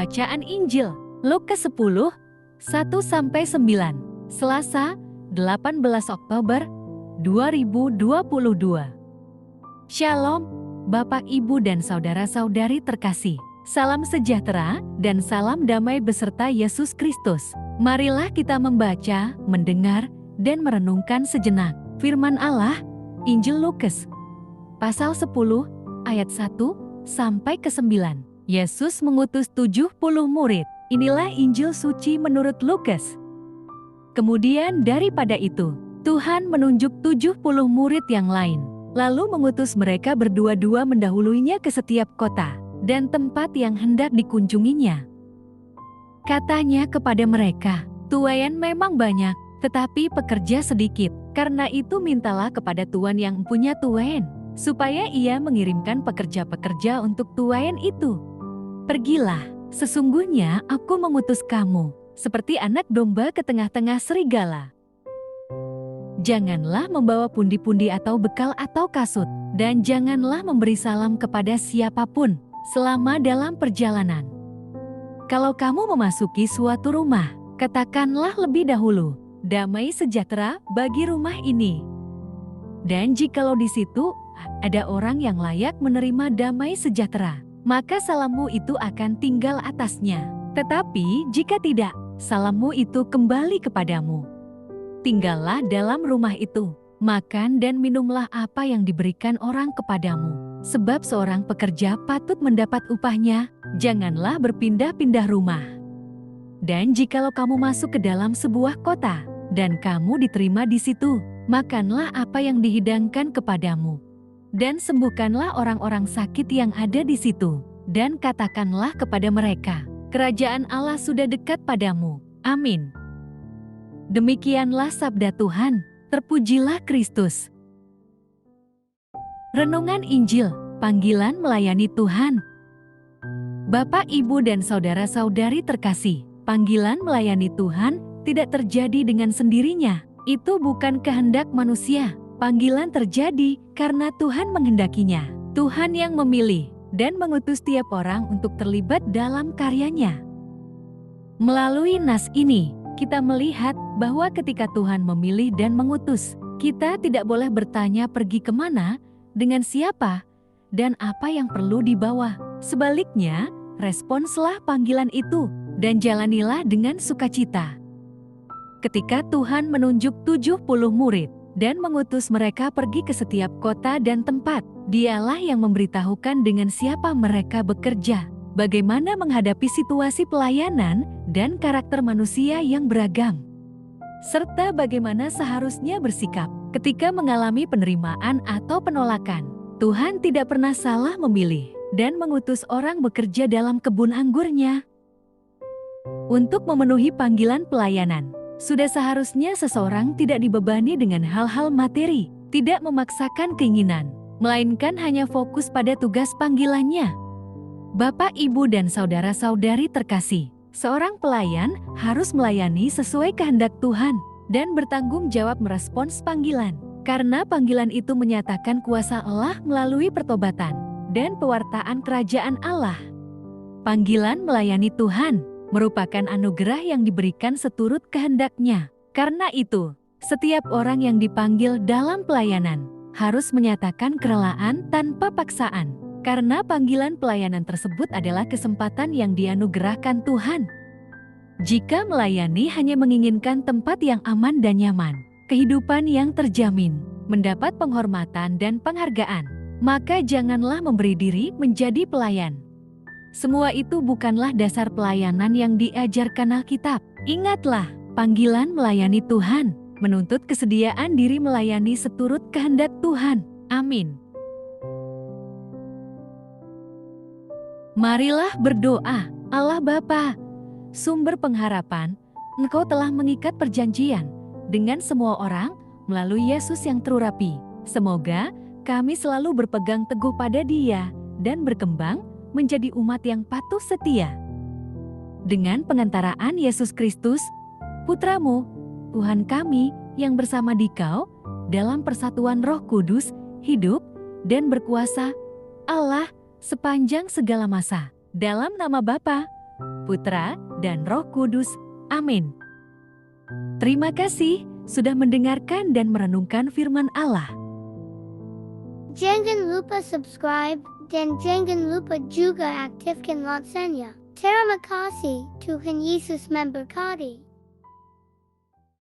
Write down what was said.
Bacaan Injil, Lukas 10, 1-9, Selasa, 18 Oktober 2022. Shalom, Bapak, Ibu, dan saudara-saudari terkasih. Salam sejahtera dan salam damai beserta Yesus Kristus. Marilah kita membaca, mendengar, dan merenungkan sejenak firman Allah, Injil Lukas, pasal 10, ayat 1-9. Yesus mengutus 70 murid. Inilah Injil suci menurut Lukas. Kemudian daripada itu, Tuhan menunjuk 70 murid yang lain, lalu mengutus mereka berdua-dua mendahuluinya ke setiap kota dan tempat yang hendak dikunjunginya. Katanya kepada mereka, "Tuaian memang banyak, tetapi pekerja sedikit. Karena itu mintalah kepada Tuan yang punya tuaian, supaya ia mengirimkan pekerja-pekerja untuk tuaian itu. Pergilah, sesungguhnya aku mengutus kamu, seperti anak domba ke tengah-tengah serigala. Janganlah membawa pundi-pundi atau bekal atau kasut, dan janganlah memberi salam kepada siapapun selama dalam perjalanan. Kalau kamu memasuki suatu rumah, katakanlah lebih dahulu, 'Damai sejahtera bagi rumah ini.' Dan jikalau di situ ada orang yang layak menerima damai sejahtera, maka salammu itu akan tinggal atasnya. Tetapi jika tidak, salammu itu kembali kepadamu. Tinggallah dalam rumah itu, makan dan minumlah apa yang diberikan orang kepadamu. Sebab seorang pekerja patut mendapat upahnya, janganlah berpindah-pindah rumah. Dan jikalau kamu masuk ke dalam sebuah kota, dan kamu diterima di situ, makanlah apa yang dihidangkan kepadamu. Dan sembuhkanlah orang-orang sakit yang ada di situ, dan katakanlah kepada mereka, kerajaan Allah sudah dekat padamu. Amin." Demikianlah sabda Tuhan, terpujilah Kristus. Renungan Injil, panggilan melayani Tuhan. Bapak, Ibu, dan saudara-saudari terkasih, panggilan melayani Tuhan tidak terjadi dengan sendirinya. Itu bukan kehendak manusia. Panggilan terjadi karena Tuhan menghendakinya. Tuhan yang memilih dan mengutus tiap orang untuk terlibat dalam karyanya. Melalui nas ini, kita melihat bahwa ketika Tuhan memilih dan mengutus, kita tidak boleh bertanya pergi kemana, dengan siapa, dan apa yang perlu dibawa. Sebaliknya, responslah panggilan itu dan jalanilah dengan sukacita. Ketika Tuhan menunjuk 70 murid dan mengutus mereka pergi ke setiap kota dan tempat, Dialah yang memberitahukan dengan siapa mereka bekerja, bagaimana menghadapi situasi pelayanan dan karakter manusia yang beragam, serta bagaimana seharusnya bersikap ketika mengalami penerimaan atau penolakan. Tuhan tidak pernah salah memilih dan mengutus orang bekerja dalam kebun anggurnya. Untuk memenuhi panggilan pelayanan, sudah seharusnya seseorang tidak dibebani dengan hal-hal materi, tidak memaksakan keinginan, melainkan hanya fokus pada tugas panggilannya. Bapak, Ibu, dan saudara-saudari terkasih, seorang pelayan harus melayani sesuai kehendak Tuhan dan bertanggung jawab merespons panggilan, karena panggilan itu menyatakan kuasa Allah melalui pertobatan dan pewartaan kerajaan Allah. Panggilan melayani Tuhan merupakan anugerah yang diberikan seturut kehendak-Nya. Karena itu, setiap orang yang dipanggil dalam pelayanan harus menyatakan kerelaan tanpa paksaan, karena panggilan pelayanan tersebut adalah kesempatan yang dianugerahkan Tuhan. Jika melayani hanya menginginkan tempat yang aman dan nyaman, kehidupan yang terjamin, mendapat penghormatan dan penghargaan, maka janganlah memberi diri menjadi pelayan. Semua itu bukanlah dasar pelayanan yang diajarkan Alkitab. Ingatlah, panggilan melayani Tuhan menuntut kesediaan diri melayani seturut kehendak Tuhan. Amin. Marilah berdoa. Allah Bapa, sumber pengharapan, Engkau telah mengikat perjanjian dengan semua orang melalui Yesus yang terurapi. Semoga kami selalu berpegang teguh pada Dia dan berkembang menjadi umat yang patuh setia. Dengan pengantaraan Yesus Kristus, Putra-Mu, Tuhan kami yang bersama Dikau, dalam persatuan Roh Kudus, hidup dan berkuasa, Allah sepanjang segala masa. Dalam nama Bapa Putra, dan Roh Kudus. Amin. Terima kasih sudah mendengarkan dan merenungkan firman Allah. Jangan lupa subscribe dan jangan lupa juga aktifkan loncengnya. Terima kasih, Tuhan Yesus memberkati.